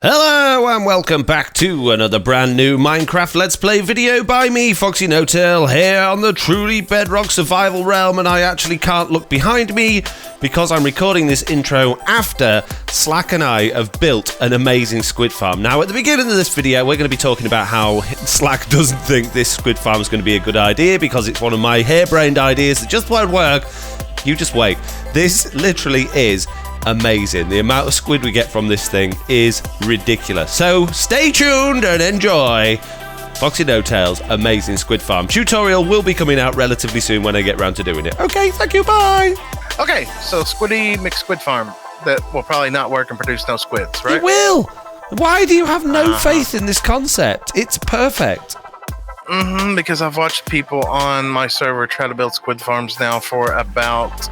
Hello and welcome back to another brand new Minecraft Let's Play video by me, FoxyNoTail, here on the Truly Bedrock survival realm, and I actually can't look behind me because I'm recording this intro after Slack and I have built an amazing squid farm. Now at the beginning of this video we're going to be talking about how Slack doesn't think this squid farm is going to be a good idea because it's one of my harebrained ideas that just won't work. You just wait. This literally is amazing. The amount of squid we get from this thing is ridiculous. So stay tuned and enjoy FoxyNoTail's amazing squid farm. Tutorial will be coming out relatively soon when I get around to doing it. Okay, thank you, bye. Okay, so Squiddy McSquid Farm that will probably not work and produce no squids, right? It will. Why do you have no faith in this concept? It's perfect. Because I've watched people on my server try to build squid farms now for about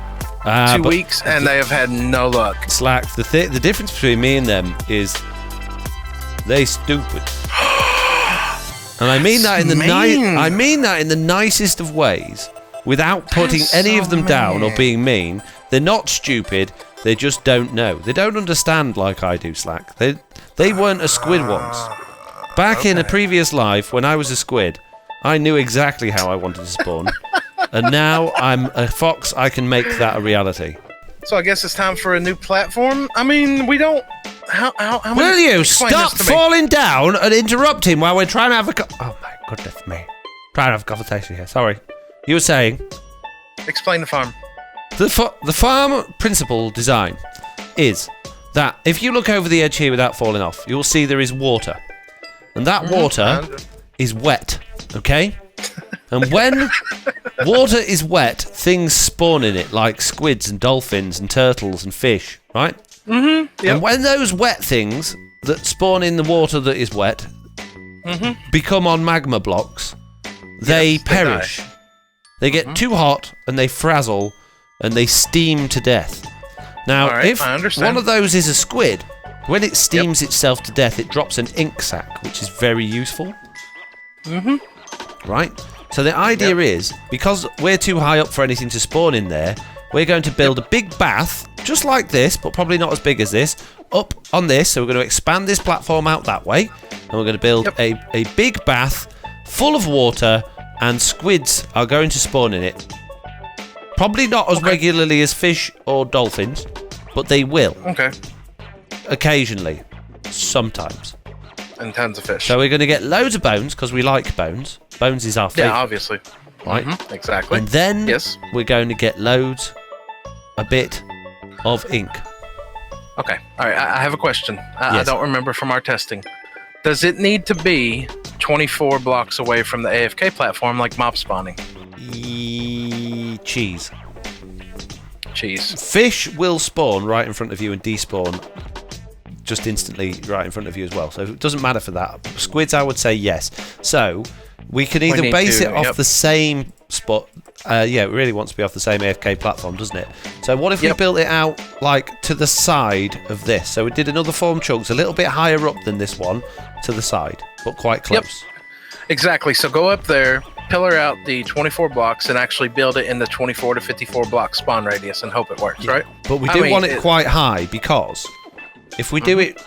2 weeks, and they have had no luck. Slack, the difference between me and them is they stupid. And I mean that in the nicest of ways, without putting any of them down or being mean. They're not stupid. They just don't know. They don't understand like I do, Slack. They weren't a squid once. Back in a previous life, when I was a squid, I knew exactly how I wanted to spawn. And now I'm a fox, I can make that a reality. So I guess it's time for a new platform? I mean, we don't... How Will you stop falling down and interrupting while we're trying to have a... Oh my goodness me. Trying to have a conversation here, sorry. You were saying? Explain the farm. The farm principle design is that if you look over the edge here without falling off, you'll see there is water. And that water is wet, okay? And when water is wet, things spawn in it, like squids and dolphins and turtles and fish, right? Yep. And when those wet things that spawn in the water that is wet become on magma blocks, they perish. They get too hot and they frazzle and they steam to death. Now, if one of those is a squid, when it steams itself to death, it drops an ink sac, which is very useful. Right? So the idea is, because we're too high up for anything to spawn in there, we're going to build a big bath, just like this, but probably not as big as this, up on this. So we're going to expand this platform out that way, and we're going to build a big bath full of water, and squids are going to spawn in it. Probably not as regularly as fish or dolphins, but they will. Okay. Occasionally. Sometimes. And tons of fish. So we're going to get loads of bones, because we like bones. Bones is our favourite. Yeah, obviously. Right? Exactly. And then we're going to get a bit of ink. Okay. All right, I have a question. I don't remember from our testing. Does it need to be 24 blocks away from the AFK platform like mob spawning? Cheese. Cheese. Fish will spawn right in front of you and despawn just instantly right in front of you as well. So it doesn't matter for that. Squids, I would say yes. So we can either base it off the same spot. It really wants to be off the same AFK platform, doesn't it? So what if we built it out like to the side of this? So we did another form chunks a little bit higher up than this one to the side, but quite close. Exactly. So go up there, pillar out the 24 blocks, and actually build it in the 24 to 54 block spawn radius and hope it works, right? But we do want it quite high, because if we do it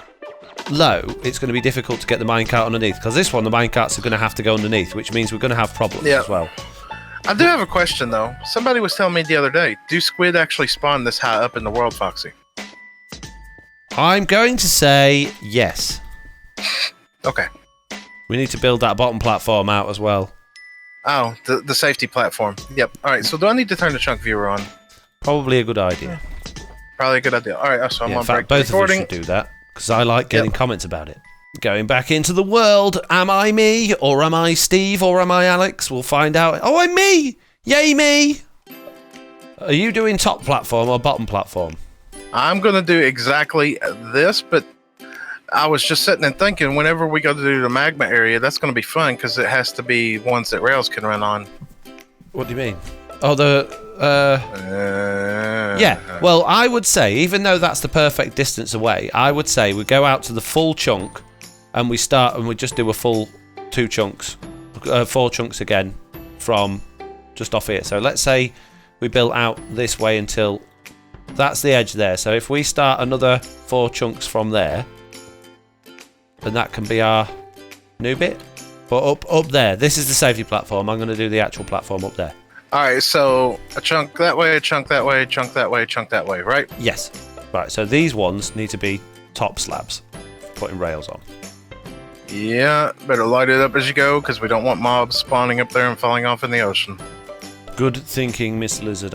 low, it's going to be difficult to get the minecart underneath, because this one, the minecarts are going to have to go underneath, which means we're going to have problems as well. I do have a question, though. Somebody was telling me the other day, do squid actually spawn this high up in the world, Foxy? I'm going to say yes. Okay. We need to build that bottom platform out as well. Oh, the safety platform. Yep. All right, so do I need to turn the chunk viewer on? Probably a good idea. Probably a good idea. All right, so I'm on break. Both of us should do that, because I like getting comments about it. Going back into the world, am I me, or am I Steve, or am I Alex? We'll find out. Oh, I'm me! Yay, me! Are you doing top platform or bottom platform? I'm going to do exactly this, but I was just sitting and thinking, whenever we go to do the magma area, that's going to be fun, because it has to be ones that rails can run on. What do you mean? Oh, yeah, well, I would say, even though that's the perfect distance away, I would say we go out to the full chunk, and we start and we just do a full 4 chunks again from just off here. So let's say we built out this way until that's the edge there. So if we start another 4 chunks from there, and that can be our new bit. But up there, this is the safety platform. I'm going to do the actual platform up there. All right, so a chunk that way, a chunk that way, chunk that way, chunk that way, right? Yes. Right, so these ones need to be top slabs, putting rails on. Yeah, better light it up as you go, because we don't want mobs spawning up there and falling off in the ocean. Good thinking, Mr. Lizard.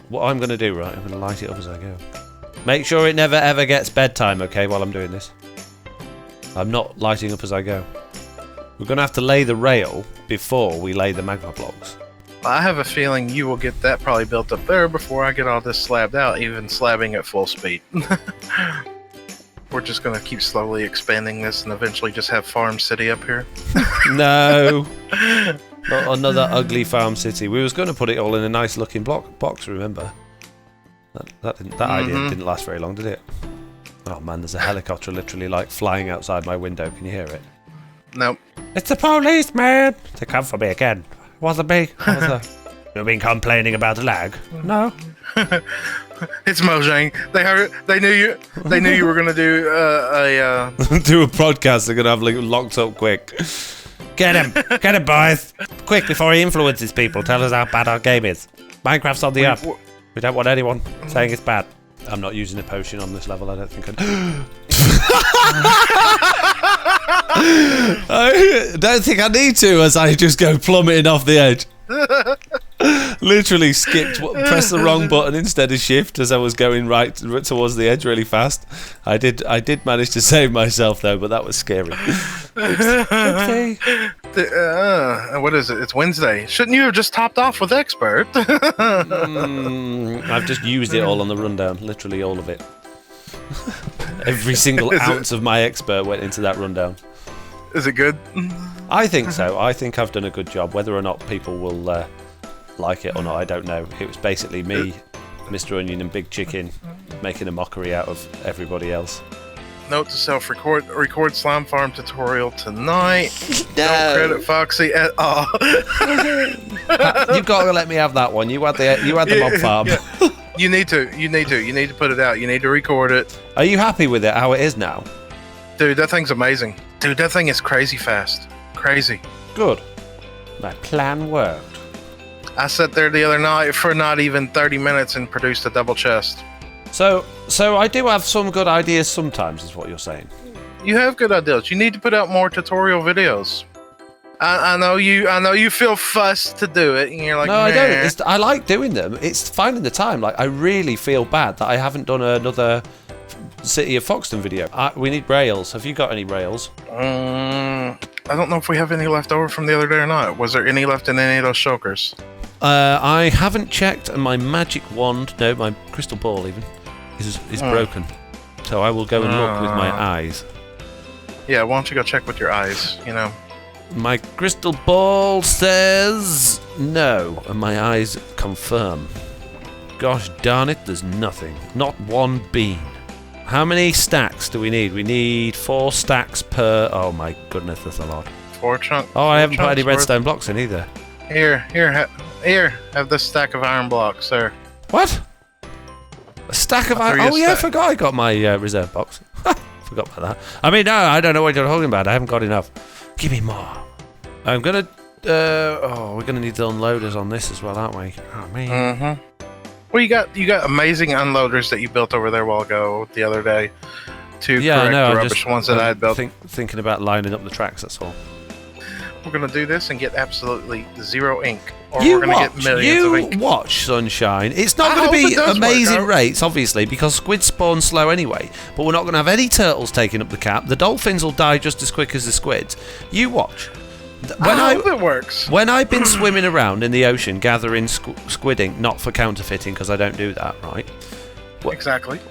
What I'm going to do, right, I'm going to light it up as I go. Make sure it never ever gets bedtime, okay, while I'm doing this. I'm not lighting up as I go. We're going to have to lay the rail before we lay the magma blocks. I have a feeling you will get that probably built up there before I get all this slabbed out, even slabbing at full speed. We're just going to keep slowly expanding this and eventually just have Farm City up here. No. Not another ugly farm city. We was going to put it all in a nice looking box, remember? That idea didn't last very long, did it? Oh man, there's a helicopter literally like flying outside my window. Can you hear it? Nope. It's the police, man! They come for me again. Wasn't me. You've been complaining about the lag? No. It's Mojang. They knew you. They knew you were gonna do do a podcast. They're gonna have like locked up quick. Get him, boys! Quick before he influences people. Tell us how bad our game is. Minecraft's on the up. We don't want anyone saying it's bad. I'm not using a potion on this level. I don't think I don't think I need to, as I just go plummeting off the edge. Literally pressed the wrong button instead of shift as I was going right towards the edge really fast. I did manage to save myself though, but that was scary. Oopsie. What is it? It's Wednesday. Shouldn't you have just topped off with expert? I've just used it all on the rundown, literally all of it. Every single ounce of my expert went into that rundown. Is it good? I think so. I think I've done a good job. Whether or not people will like it or not, I don't know. It was basically me, Mr. Onion, and Big Chicken making a mockery out of everybody else. Note to self: record slime farm tutorial tonight. No. Don't credit Foxy at all. You've got to let me have that one. You had the mob farm. Yeah. You need to put it out. You need to record it. Are you happy with it? How it is now? Dude, that thing's amazing. Dude, that thing is crazy fast. Crazy. Good. My plan worked. I sat there the other night for not even 30 minutes and produced a double chest. So I do have some good ideas sometimes, is what you're saying. You have good ideas. You need to put out more tutorial videos. I know you feel fussed to do it, and you're like, no, I don't. I like doing them. It's finding the time. Like, I really feel bad that I haven't done another City of Foxton video. We need rails. Have you got any rails? I don't know if we have any left over from the other day or not. Was there any left in any of those shulkers? I haven't checked, and my magic wand, no, my crystal ball even, is broken. So I will go and look with my eyes. Yeah, why don't you go check with your eyes, you know? My crystal ball says no, and my eyes confirm. Gosh darn it, there's nothing. Not one bean. How many stacks do we need? We need 4 stacks per... Oh my goodness, that's a lot. 4 chunks. Oh, I haven't put any redstone blocks in either. Here, have this stack of iron blocks, sir. What? A stack of iron... Oh yeah, I forgot I got my reserve box. Forgot about that. I mean, no, I don't know what you're talking about. I haven't got enough. Give me more. I'm gonna... we're gonna need the unloaders on this as well, aren't we? Oh, man. Mm-hmm. Well, you got amazing unloaders that you built over there a while ago, the other day, to correct the rubbish ones that I had built. Thinking about lining up the tracks, that's all. We're going to do this and get absolutely 0 ink, or we're going to get millions of ink. You watch, Sunshine. It's not going to be amazing rates, obviously, because squid spawn slow anyway, but we're not going to have any turtles taking up the cap. The dolphins will die just as quick as the squids. You watch. I hope it works. When I've been swimming around in the ocean gathering squid ink, not for counterfeiting because I don't do that, right? Exactly.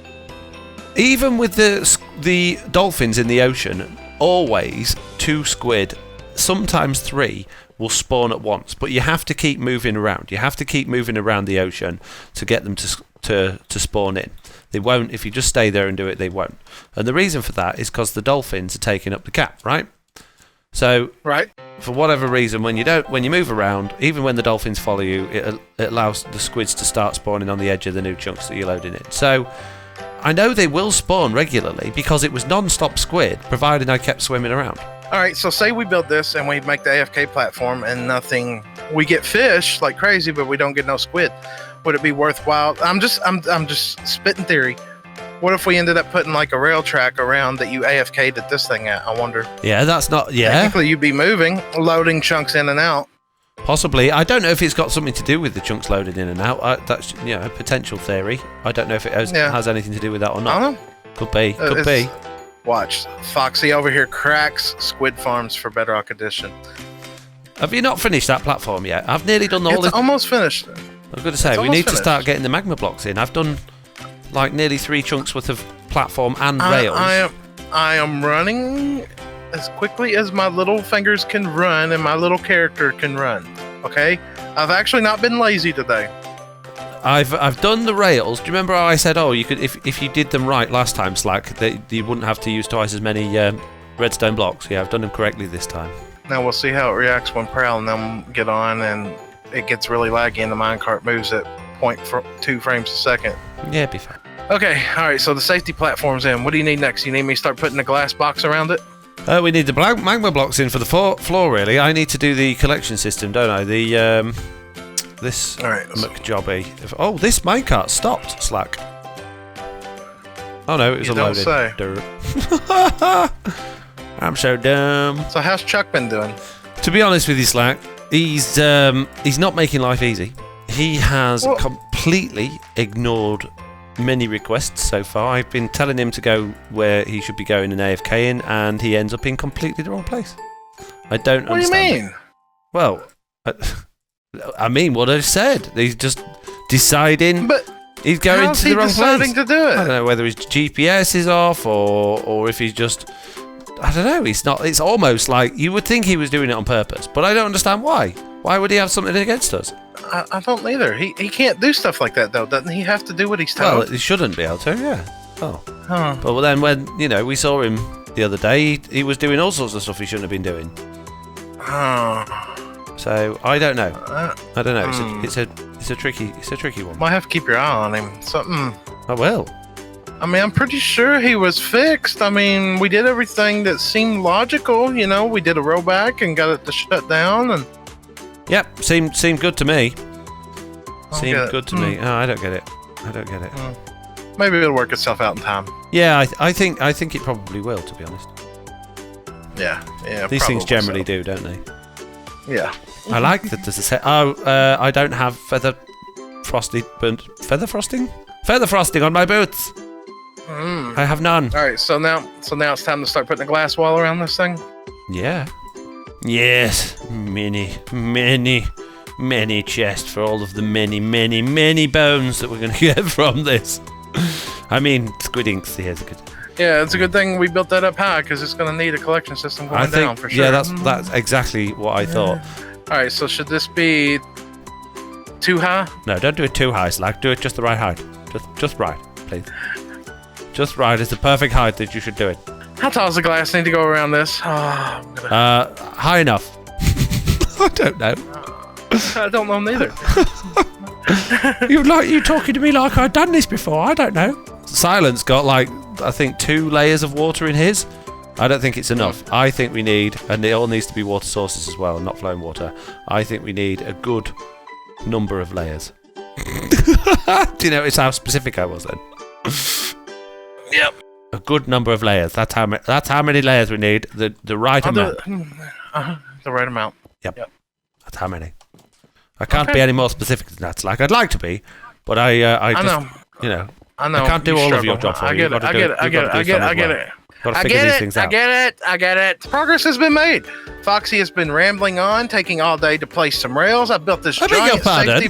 Even with the dolphins in the ocean, always 2 squid, sometimes 3, will spawn at once. But you have to keep moving around. You have to keep moving around the ocean to get them to spawn in. They won't, if you just stay there and do it, they won't. And the reason for that is because the dolphins are taking up the cap, right? So, right. For whatever reason, when you move around, even when the dolphins follow you, it allows the squids to start spawning on the edge of the new chunks that you're loading in. So, I know they will spawn regularly because it was non-stop squid, provided I kept swimming around. All right, so say we build this and we make the AFK platform and nothing. We get fish like crazy, but we don't get no squid. Would it be worthwhile? I'm just spitting theory. What if we ended up putting like a rail track around that you AFK'd at this thing at? I wonder. Yeah, that's not. Yeah. Technically, you'd be moving, loading chunks in and out. Possibly. I don't know if it's got something to do with the chunks loaded in and out. That's a potential theory. I don't know if it has anything to do with that or not. I don't know. Could be. Could be. Watch. Foxy over here cracks Squid Farms for Bedrock Edition. Have you not finished that platform yet? I've nearly done all this. It's almost finished. I was going to say, we need to start getting the magma blocks in. I've done like nearly 3 chunks worth of platform and rails. I am running as quickly as my little fingers can run and my little character can run. Okay? I've actually not been lazy today. I've done the rails. Do you remember how I said, oh, you could if you did them right last time, Slack, that you wouldn't have to use twice as many redstone blocks? Yeah, I've done them correctly this time. Now we'll see how it reacts when Prowl and them get on and it gets really laggy and the minecart moves at 0.2 frames a second. Yeah, it'd be fine. Okay, alright, so the safety platform's in. What do you need next? You need me to start putting a glass box around it? We need the magma blocks in for the floor, really. I need to do the collection system, don't I? This McJobby. Oh, this minecart stopped, Slack. Oh no, it was unloaded. I'm so dumb. So how's Chuck been doing? To be honest with you, Slack, he's not making life easy. He has completely ignored many requests so far. I've been telling him to go where he should be going and AFK in, and he ends up in completely the wrong place. I don't understand. What do you mean? Well, I mean what I said. He's just deciding he's going to the wrong place. How's he deciding to do it? I don't know whether his GPS is off or if he's just... I don't know. He's not. It's almost like you would think he was doing it on purpose, but I don't understand why. Why would he have something against us? I don't either. He can't do stuff like that, though. Doesn't he have to do what he's told? Well, he shouldn't be able to, yeah. Oh. Huh. But then when, we saw him the other day, he was doing all sorts of stuff he shouldn't have been doing. So, I don't know. I don't know. It's a tricky one. Might have to keep your eye on him. Something... I will. I mean, I'm pretty sure he was fixed. I mean, we did everything that seemed logical, We did a rollback and got it to shut down, and... Yep, seemed good to me. Seemed good to me. Oh, I don't get it. Maybe it'll work itself out in time. Yeah, I think it probably will, to be honest. Yeah. These things generally do, don't they? Yeah. I like that there's a set. I don't have feather frosting on my boots. I have none. All right, so now it's time to start putting a glass wall around this thing. Yeah. Yes, many chests for all of the many bones that we're going to get from this. I mean, Squid Inks here's a good. Yeah, it's a good thing we built that up high because it's going to need a collection system going down for sure. Yeah, that's exactly what I thought. All right, so should this be too high? No, don't do it too high, Slack. Do it just the right height. Just right, please. Just right is the perfect height that you should do it. How tall does the glass need to go around this? High enough. I don't know. I don't know neither. You talking to me like I've done this before. I don't know. Silence got I think 2 layers of water in his. I don't think it's enough. I think we need, and it all needs to be water sources as well, not flowing water. I think we need a good number of layers. Do you notice how specific I was then? Yep. A good number of layers. That's how many layers we need. The right amount. The right amount. Yep. That's how many. I can't be any more specific than that. I'd like to be, but I just, I know. I can't do all of your job for you. I get it. I get it. Progress has been made. Foxy has been rambling on, taking all day to place some rails. I built this giant safety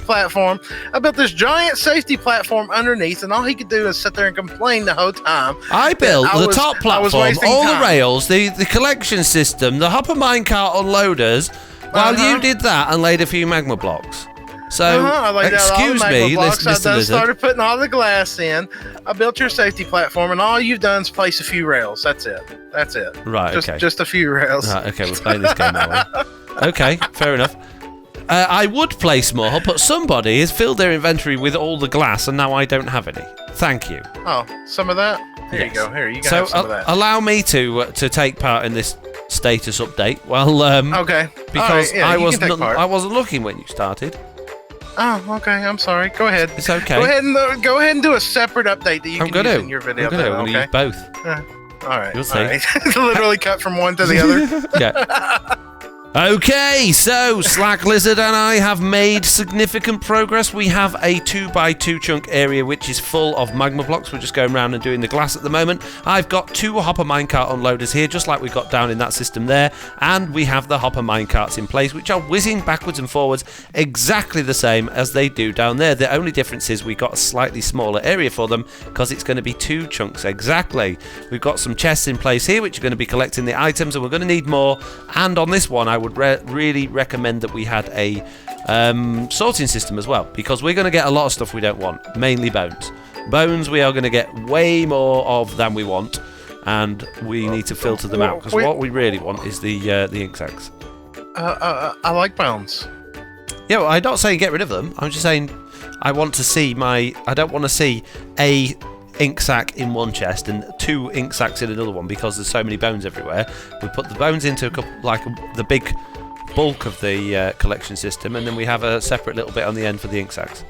platform. Underneath, and all he could do is sit there and complain the whole time. I built the top platform, all the rails, the collection system, the hopper minecart unloaders, while you did that and laid a few magma blocks. So, excuse me, Mr. Lizard. Started putting all the glass in. I built your safety platform, and all you've done is place a few rails. That's it. Right, okay. Just a few rails. Right, okay, we're playing this game now. Okay, fair enough. I would place more, but somebody has filled their inventory with all the glass, and now I don't have any. Thank you. Oh, some of that? Here you go. Here, you can have some of that. Allow me to take part in this status update. Well, okay. Because right, yeah, I wasn't looking when you started. Oh, okay. I'm sorry. Go ahead. It's okay. Go ahead and do a separate update that you can use in your video. I'm going to use both. All right. You'll see. All right. Literally cut from one to the other. Yeah. Okay, so SlackLizard and I have made significant progress. We have a 2x2 chunk area which is full of magma blocks. We're just going around and doing the glass at the moment. I've got 2 hopper minecart unloaders here, just like we've got down in that system there. And we have the hopper minecarts in place, which are whizzing backwards and forwards exactly the same as they do down there. The only difference is we got a slightly smaller area for them because it's going to be 2 chunks exactly. We've got some chests in place here which are going to be collecting the items, and we're going to need more. And on this one, I would really recommend that we had a sorting system as well, because we're going to get a lot of stuff we don't want, mainly bones. Bones we are going to get way more of than we want, and we need to filter them out, because what we really want is the ink sacs. I like bones. Yeah, well, I'm not saying get rid of them. I'm just saying I want to see I don't want to see a ink sac in one chest and 2 ink sacs in another one, because there's so many bones everywhere. We put the bones into a couple, like the big bulk of the collection system, and then we have a separate little bit on the end for the ink sacs.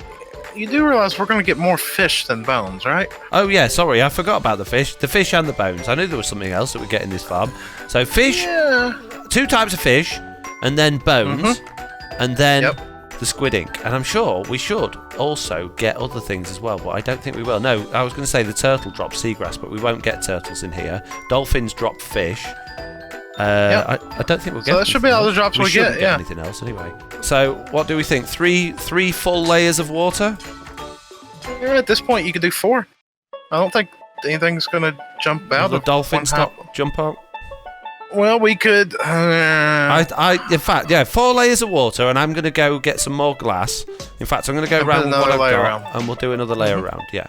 You do realize we're going to get more fish than bones, right? Oh yeah, sorry, I forgot about the fish and the bones. I knew there was something else that we get in this farm. So fish, 2 types of fish, and then bones, and then the squid ink. And I'm sure we should also get other things as well, but I don't think we will. No, I was going to say the turtle drops seagrass, but we won't get turtles in here. Dolphins drop fish. I don't think we'll get. So that should be all the drops we get. Yeah. Anything else anyway? So what do we think? Three full layers of water. Yeah, at this point you could do 4. I don't think anything's gonna jump out. The dolphins not jump out. Well, we could. In fact, yeah, 4 layers of water, and I'm gonna go get some more glass. In fact, I'm gonna go around with what I've got, and we'll do another layer around. Yeah.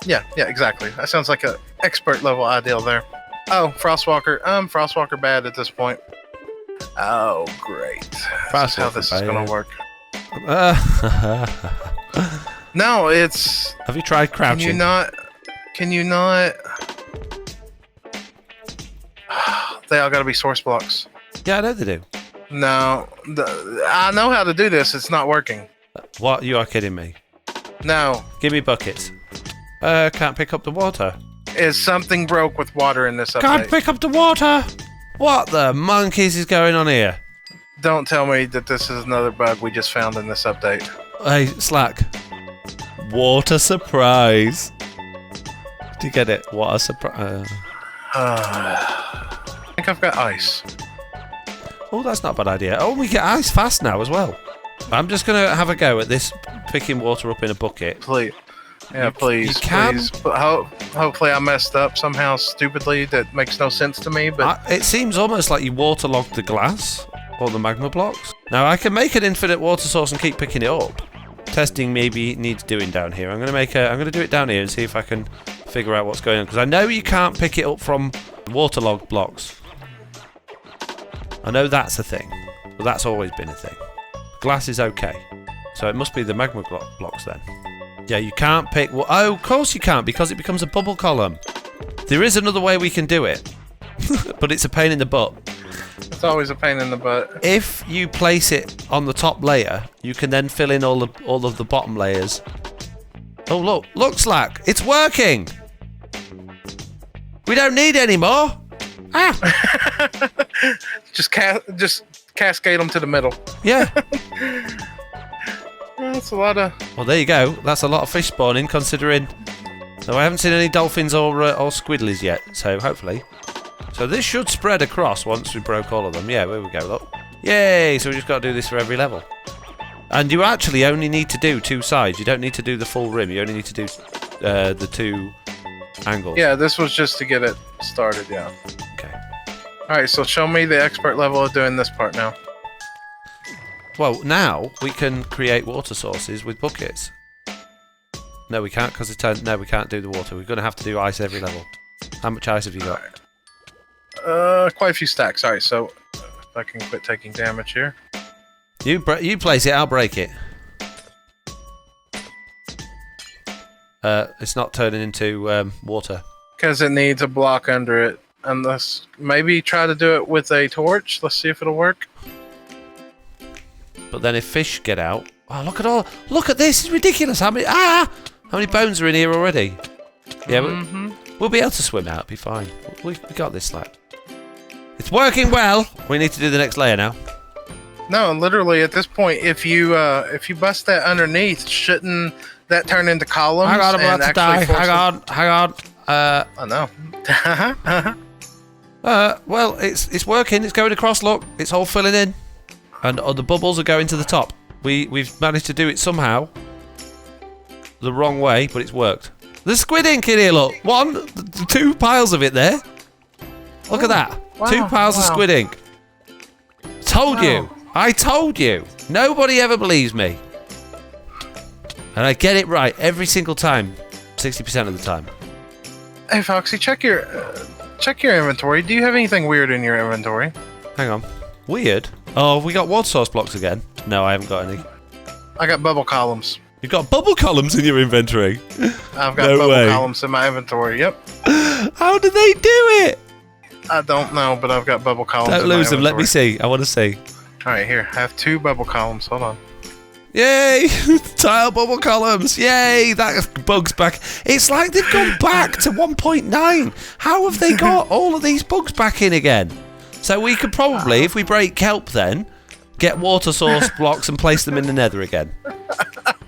Yeah, exactly. That sounds like a expert level ideal there. Oh, Frostwalker. Frostwalker bad at this point. Oh, great. That's how this is going to work. No, it's... Have you tried crouching? Can you not... They all got to be source blocks. Yeah, I know they do. No. I know how to do this. It's not working. What? You are kidding me. No. Give me buckets. Can't pick up the water. Is something broke with water in this update? Can't pick up the water! What the monkeys is going on here? Don't tell me that this is another bug we just found in this update. Hey, Slack. Water surprise. Do you get it? What a surprise. I think I've got ice. Oh, that's not a bad idea. Oh, we get ice fast now as well. I'm just going to have a go at this picking water up in a bucket. Please. Yeah, please. You can. Please. But hopefully I messed up somehow stupidly that makes no sense to me, but... It seems almost like you waterlogged the glass or the magma blocks. Now, I can make an infinite water source and keep picking it up. Testing maybe needs doing down here. I'm going to do it down here and see if I can figure out what's going on, because I know you can't pick it up from waterlogged blocks. I know that's a thing, but that's always been a thing. Glass is okay, so it must be the magma blocks then. Yeah, you can't pick... Oh, of course you can't, because it becomes a bubble column. There is another way we can do it, but it's a pain in the butt. It's always a pain in the butt. If you place it on the top layer, you can then fill in all of the bottom layers. Oh, look, Slack, it's working. We don't need any more. Ah! just cascade them to the middle. Yeah. That's a lot of... Well, there you go. That's a lot of fish spawning, considering... No, I haven't seen any dolphins or squidlies yet, so hopefully. So this should spread across once we broke all of them. Yeah, there we go, look. Yay! So we just got to do this for every level. And you actually only need to do 2 sides. You don't need to do the full rim. You only need to do the 2 angles. Yeah, this was just to get it started, yeah. Okay. Alright, so show me the expert level of doing this part now. Well, now we can create water sources with buckets. No, we can't, because no, we can't do the water. We're going to have to do ice every level. How much ice have you got? Quite a few stacks. Alright, so if I can quit taking damage here. You place it, I'll break it. it's not turning into water? Because it needs a block under it. Unless maybe try to do it with a torch. Let's see if it'll work. But then if fish get out, oh look at this! It's ridiculous. How many bones are in here already? Yeah, we'll be able to swim out. It'll be fine. We got this, Slack. It's working well. We need to do the next layer now. No, literally at this point, if you bust that underneath, shouldn't that turn into columns? Hang on, I'm about to die. Hang on. I know. Well, it's working. It's going across. Look, it's all filling in, and the bubbles are going to the top. We've managed to do it somehow the wrong way, but it's worked. There's squid ink in here. Look, two piles of it there. Look at that. Wow, 2 piles of squid ink. Told you. I told you. Nobody ever believes me, and I get it right every single time, 60% of the time. Hey, Foxy, check your inventory. Do you have anything weird in your inventory? Hang on. Weird? Oh, we got water source blocks again. No, I haven't got any. I got bubble columns. You've got bubble columns in your inventory? I've got bubble columns in my inventory, yep. How do they do it? I don't know, but I've got bubble columns Don't lose them. Let me see. I want to see. Alright, here. I have 2 bubble columns. Hold on. Yay! Tile bubble columns. Yay! That bug's back. It's like they've gone back to 1.9. How have they got all of these bugs back in again? So we could probably, if we break kelp then, get water source blocks and place them in the nether again.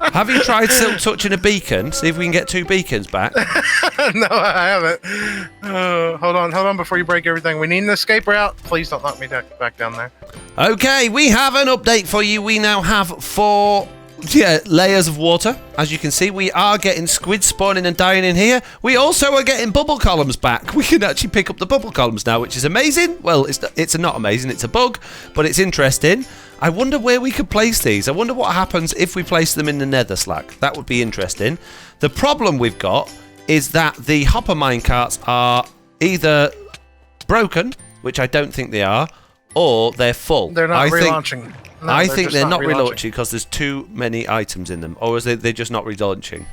Have you tried silk touching a beacon? See if we can get 2 beacons back. No, I haven't. Hold on before you break everything. We need an escape route. Please don't knock me back down there. Okay, we have an update for you. We now have 4 layers of water. As you can see, we are getting squid spawning and dying in here. We also are getting bubble columns back. We can actually pick up the bubble columns now, which is amazing. Well, it's not amazing. It's a bug, but it's interesting. I wonder where we could place these. I wonder what happens if we place them in the nether, Slack. That would be interesting. The problem we've got is that the hopper minecarts are either broken, which I don't think they are, or they're full. They're not relaunching. No, I think they're not relaunching because there's too many items in them. Or is they're just not relaunching?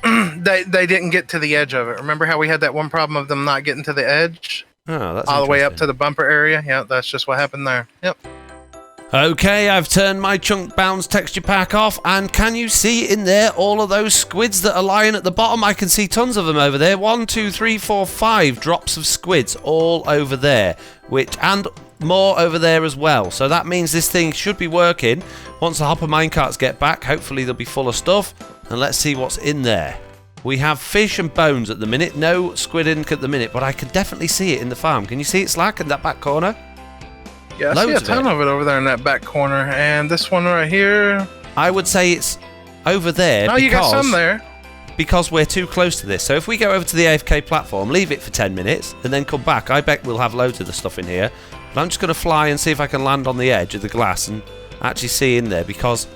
They didn't get to the edge of it. Remember how we had that one problem of them not getting to the edge? Oh, that's all the way up to the bumper area? Yeah, that's just what happened there. Yep. Okay, I've turned my chunk bounce texture pack off, and can you see in there all of those squids that are lying at the bottom? I can see tons of them over there. 1, 2, 3, 4, 5 drops of squids all over there, and more over there as well. So that means this thing should be working. Once the hopper minecarts get back, hopefully they'll be full of stuff, and let's see what's in there. We have fish and bones at the minute. No squid ink at the minute, but I can definitely see it in the farm. Can you see it, Slack, in that back corner? Yeah, I see a ton of it over there in that back corner. And this one right here. I would say it's over there. Oh, you got some there. Because we're too close to this. So if we go over to the AFK platform, leave it for 10 minutes, and then come back, I bet we'll have loads of the stuff in here. But I'm just going to fly and see if I can land on the edge of the glass and actually see in there, because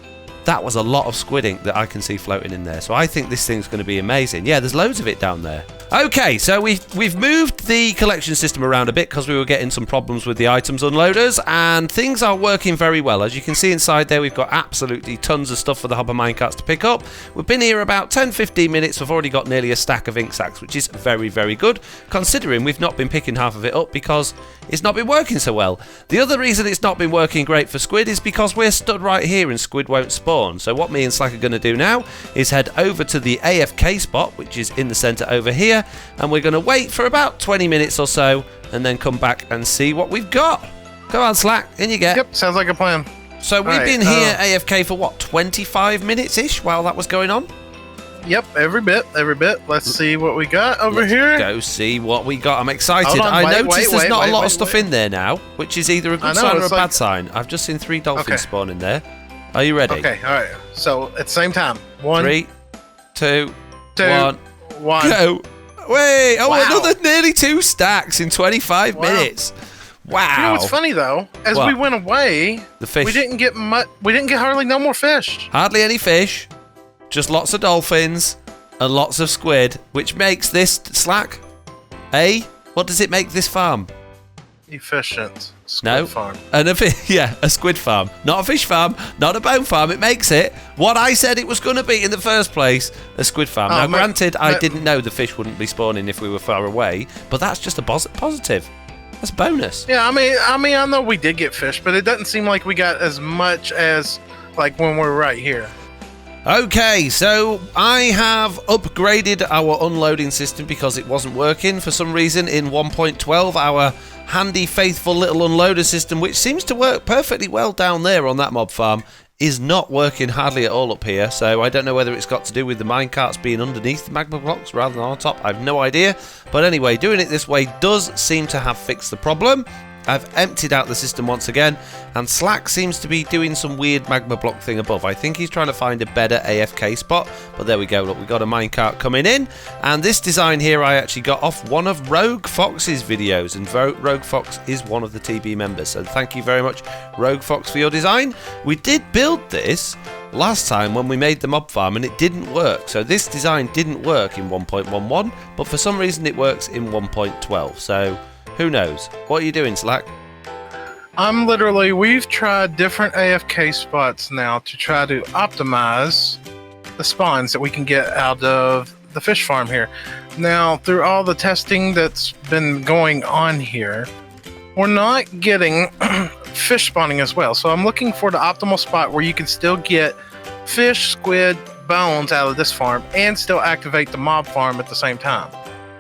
that was a lot of squid ink that I can see floating in there. So I think this thing's going to be amazing. Yeah, there's loads of it down there. Okay, so we've moved the collection system around a bit because we were getting some problems with the items unloaders, and things are working very well. As you can see inside there, we've got absolutely tons of stuff for the hopper minecarts to pick up. We've been here about 10-15 minutes. We've already got nearly a stack of ink sacs, which is very, very good, considering we've not been picking half of it up because it's not been working so well. The other reason it's not been working great for squid is because we're stood right here and squid won't spawn. So what me and Slack are going to do now is head over to the AFK spot, which is in the center over here, and we're going to wait for about 20 minutes or so and then come back and see what we've got. Go on, Slack, in you get. Yep, sounds like a plan. So we've been here AFK for what, 25 minutes-ish while that was going on? Yep, every bit. Let's see what we got over here. Go see what we got. I'm excited. I noticed there's not a lot of stuff in there now, which is either a good sign or a bad sign. I've just seen 3 dolphins spawn in there. Are you ready? Okay, all right. So at the same time, 1, 3, 2, 1, go. Wait! Oh, wow. Another nearly 2 stacks in 25 minutes. Wow! You know what's funny though? As we went away, the fish. We didn't get much. We didn't get hardly no more fish. Hardly any fish. Just lots of dolphins and lots of squid, which makes this Slack. What does it make this farm? efficient squid farm. A squid farm. Not a fish farm, not a bone farm. It makes it what I said it was going to be in the first place, a squid farm. Now, granted, I didn't know the fish wouldn't be spawning if we were far away, but that's just a positive. That's a bonus. Yeah, I mean, I know we did get fish, but it doesn't seem like we got as much as like when we're right here. Okay, so I have upgraded our unloading system because it wasn't working for some reason in 1.12. Our handy, faithful little unloader system, which seems to work perfectly well down there on that mob farm, is not working hardly at all up here. So I don't know whether it's got to do with the minecarts being underneath the magma blocks rather than on top. I have no idea. But anyway, doing it this way does seem to have fixed the problem. I've emptied out the system once again, and Slack seems to be doing some weird magma block thing above. I think he's trying to find a better AFK spot, but there we go. Look, we got a minecart coming in, and this design here I actually got off one of Rogue Fox's videos, and Rogue Fox is one of the TB members, so thank you very much, Rogue Fox, for your design. We did build this last time when we made the mob farm, and it didn't work. So this design didn't work in 1.11, but for some reason it works in 1.12, so who knows? What are you doing, Slack? We've tried different AFK spots now to try to optimize the spawns that we can get out of the fish farm here. Now, through all the testing that's been going on here, we're not getting fish spawning as well. So I'm looking for the optimal spot where you can still get fish, squid, bones out of this farm and still activate the mob farm at the same time.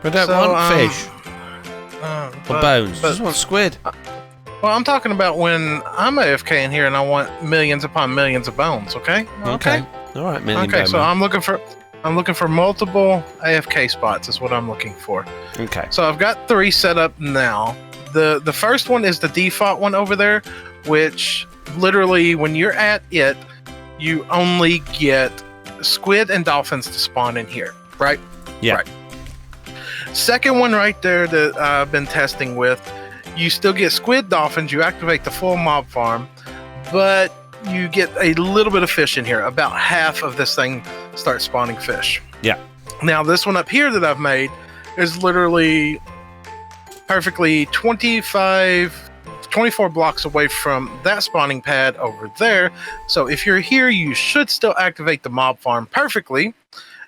We don't want fish. Or bones. Just want squid. Well, I'm talking about when I'm AFK in here and I want millions upon millions of bones. Okay. Okay. All right, million. Okay, so I'm looking for multiple AFK spots. Is what I'm looking for. Okay. So I've got 3 set up now. The first one is the default one over there, which literally when you're at it, you only get squid and dolphins to spawn in here. Right. Yeah. Right. Second one right there that I've been testing with, you still get squid, dolphins, you activate the full mob farm, but you get a little bit of fish in here. About half of this thing starts spawning fish. Yeah. Now this one up here that I've made is literally perfectly 24 blocks away from that spawning pad over there. So if you're here, you should still activate the mob farm perfectly.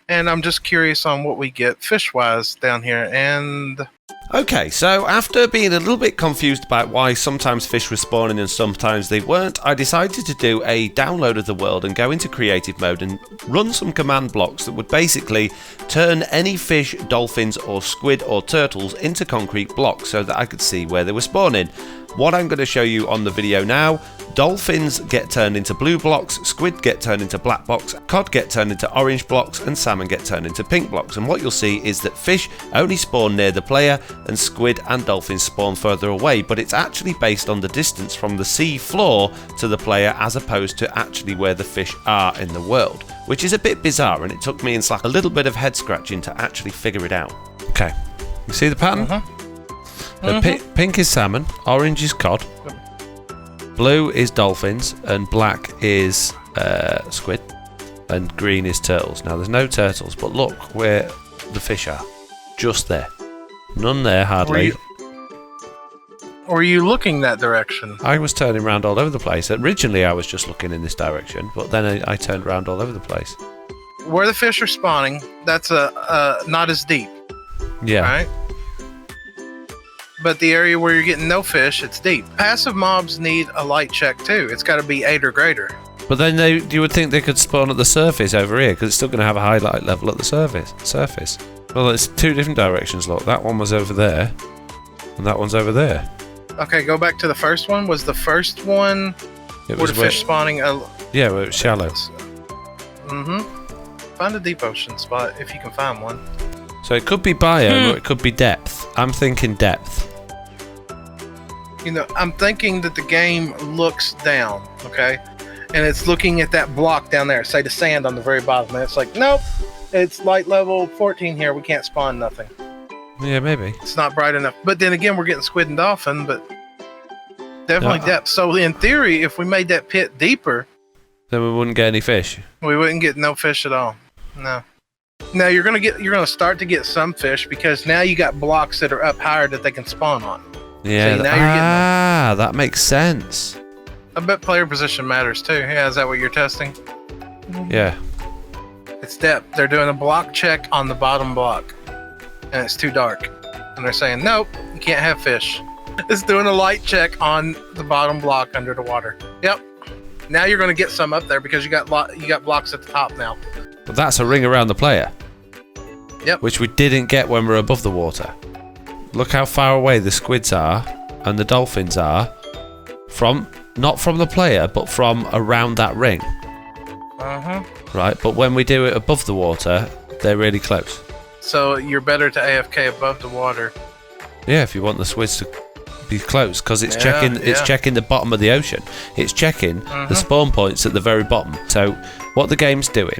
And I'm just curious on what we get fish-wise down here, and... Okay, so after being a little bit confused about why sometimes fish were spawning and sometimes they weren't, I decided to do a download of the world and go into creative mode and run some command blocks that would basically turn any fish, dolphins or squid or turtles into concrete blocks so that I could see where they were spawning. What I'm going to show you on the video now, dolphins get turned into blue blocks, squid get turned into black blocks, cod get turned into orange blocks, and salmon get turned into pink blocks. And what you'll see is that fish only spawn near the player and squid and dolphins spawn further away, but it's actually based on the distance from the sea floor to the player as opposed to actually where the fish are in the world, which is a bit bizarre, and it took me and Slack a little bit of head scratching to actually figure it out. Okay, you see the pattern? Pink is salmon, orange is cod, blue is dolphins, and black is squid, and green is turtles. Now there's no turtles, but look where the fish are. Just there. None there, hardly. Were you looking that direction? I was turning around all over the place. Originally I was just looking in this direction, but then I turned around all over the place. Where the fish are spawning, that's not as deep. Yeah. Right? But the area where you're getting no fish, it's deep. Passive mobs need a light check too. It's got to be 8 or greater. But then you would think they could spawn at the surface over here, because it's still going to have a highlight level at the surface. Well, it's 2 different directions, look. That one was over there, and that one's over there. Okay, go back to the first one. Was the first one where the fish spawning? Yeah, where it was shallow. Find a deep ocean spot if you can find one. So it could be biome or it could be depth. I'm thinking depth. You know, I'm thinking that the game looks down, okay? And it's looking at that block down there, say the sand on the very bottom, and it's like, nope, it's light level 14 here, we can't spawn nothing. Yeah, maybe. It's not bright enough. But then again, we're getting squid and dolphin, but definitely depth. So in theory, if we made that pit deeper, then we wouldn't get any fish. We wouldn't get no fish at all. No. Now you're gonna start to get some fish because now you got blocks that are up higher that they can spawn on. Yeah. So now you're getting that makes sense. I bet player position matters too. Yeah, is that what you're testing? Yeah. It's depth. They're doing a block check on the bottom block, and it's too dark. And they're saying, nope, you can't have fish. It's doing a light check on the bottom block under the water. Yep. Now you're going to get some up there because you got blocks at the top now. But that's a ring around the player. Yep. Which we didn't get when we're above the water. Look how far away the squids are and the dolphins are from, not from the player, but from around that ring. Right, but when we do it above the water, they're really close. So you're better to AFK above the water. Yeah, if you want the squids to be close, because it's checking the bottom of the ocean. It's checking the spawn points at the very bottom. So what the game's doing,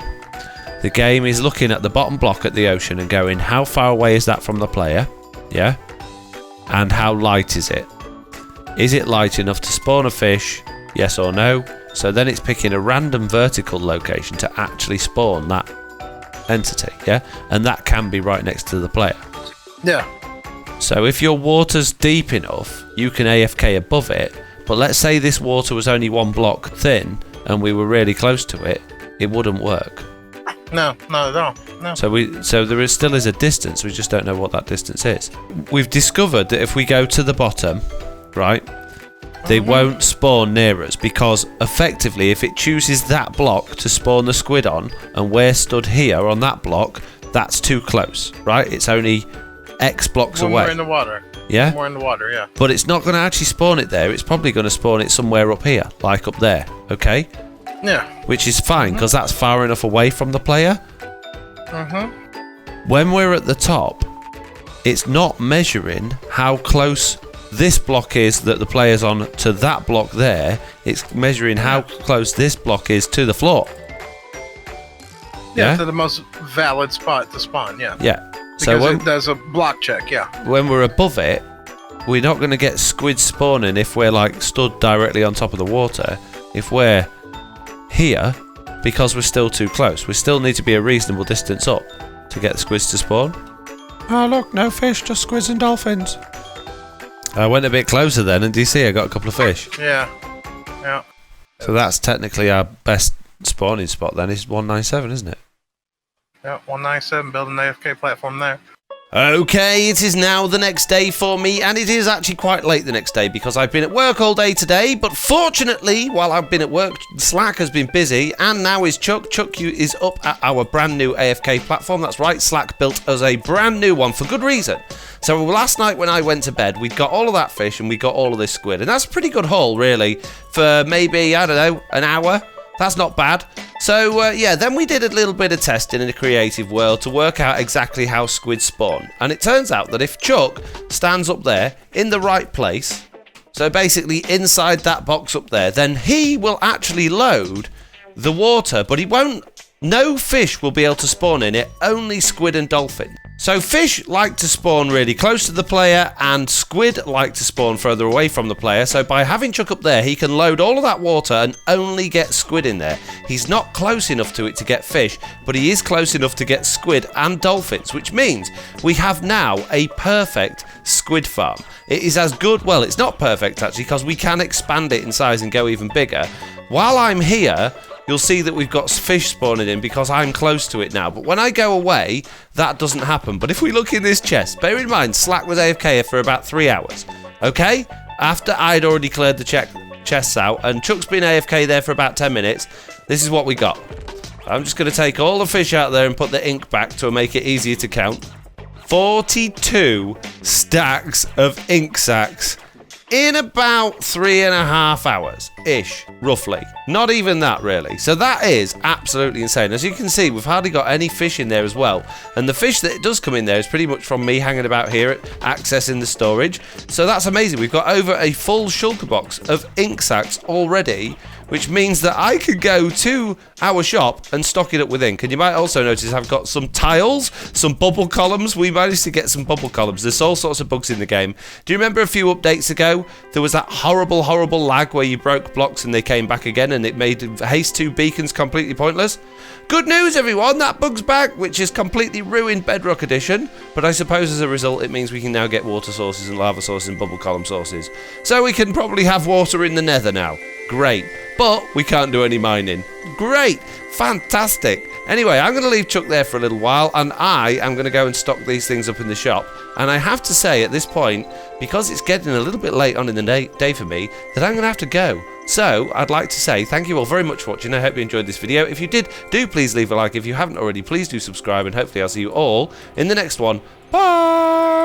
the game is looking at the bottom block at the ocean and going, how far away is that from the player? Yeah? And how light is it? Is it light enough to spawn a fish? Yes or no? So then it's picking a random vertical location to actually spawn that entity, yeah? And that can be right next to the player. Yeah. So if your water's deep enough, you can AFK above it, but let's say this water was only 1 block thin and we were really close to it, it wouldn't work. No, not at all. No. So there still is a distance, we just don't know what that distance is. We've discovered that if we go to the bottom, right, they won't spawn near us because effectively if it chooses that block to spawn the squid on and we're stood here on that block, that's too close, right? It's only X blocks away. More in the water. Yeah? More in the water, yeah. But it's not going to actually spawn it there. It's probably going to spawn it somewhere up here, like up there, okay? Yeah. Which is fine because that's far enough away from the player. When we're at the top, it's not measuring how close this block is that the player's on to that block there. It's measuring how close this block is to the floor. Yeah, to the most valid spot to spawn, yeah. Yeah. Because it does a block check, yeah. When we're above it, we're not going to get squid spawning if we're like stood directly on top of the water. If we're here, because we're still too close, we still need to be a reasonable distance up to get the squids to spawn. Oh look, no fish, just squids and dolphins. I went a bit closer then, and do you see I got a couple of fish? Yeah. Yeah. So that's technically our best spawning spot then, is 197, isn't it? Yeah, 197, build an AFK platform there. Okay, it is now the next day for me, and it is actually quite late the next day because I've been at work all day today, but fortunately, while I've been at work, Slack has been busy, and now is Chuck. Chuck is up at our brand new AFK platform. That's right, Slack built us a brand new one for good reason. So last night when I went to bed, we got all of that fish and we got all of this squid, and that's a pretty good haul, really, for maybe, I don't know, an hour. That's not bad. So, yeah, then we did a little bit of testing in a creative world to work out exactly how squid spawn. And it turns out that if Chuck stands up there in the right place, so basically inside that box up there, then he will actually load the water, but he won't. No fish will be able to spawn in it, only squid and dolphin. So fish like to spawn really close to the player and squid like to spawn further away from the player. So by having Chuck up there, he can load all of that water and only get squid in there. He's not close enough to it to get fish, but he is close enough to get squid and dolphins, which means we have now a perfect squid farm. It is as good, well, it's not perfect actually, because we can expand it in size and go even bigger. While I'm here, you'll see that we've got fish spawning in because I'm close to it now. But when I go away, that doesn't happen. But if we look in this chest, bear in mind, Slack was AFK for about 3 hours. Okay? After I'd already cleared the chests out, and Chuck's been AFK there for about 10 minutes, this is what we got. I'm just going to take all the fish out there and put the ink back to make it easier to count. 42 stacks of ink sacs in about 3.5 hours-ish, roughly. Not even that, really. So that is absolutely insane. As you can see, we've hardly got any fish in there as well. And the fish that does come in there is pretty much from me hanging about here, accessing the storage. So that's amazing. We've got over a full shulker box of ink sacs already, which means that I could go to our shop and stock it up with ink. And you might also notice I've got some tiles, some bubble columns. We managed to get some bubble columns. There's all sorts of bugs in the game. Do you remember a few updates ago video, there was that horrible, horrible lag where you broke blocks and they came back again and it made Haste 2 beacons completely pointless. Good news, everyone, that bug's back, which has completely ruined Bedrock Edition, but I suppose as a result it means we can now get water sources and lava sources and bubble column sources. So we can probably have water in the nether now. Great. But we can't do any mining. Great. Fantastic. Anyway, I'm going to leave Chuck there for a little while, and I am going to go and stock these things up in the shop. And I have to say, at this point, because it's getting a little bit late on in the day for me, that I'm going to have to go. So, I'd like to say thank you all very much for watching. I hope you enjoyed this video. If you did, do please leave a like. If you haven't already, please do subscribe, and hopefully I'll see you all in the next one. Bye!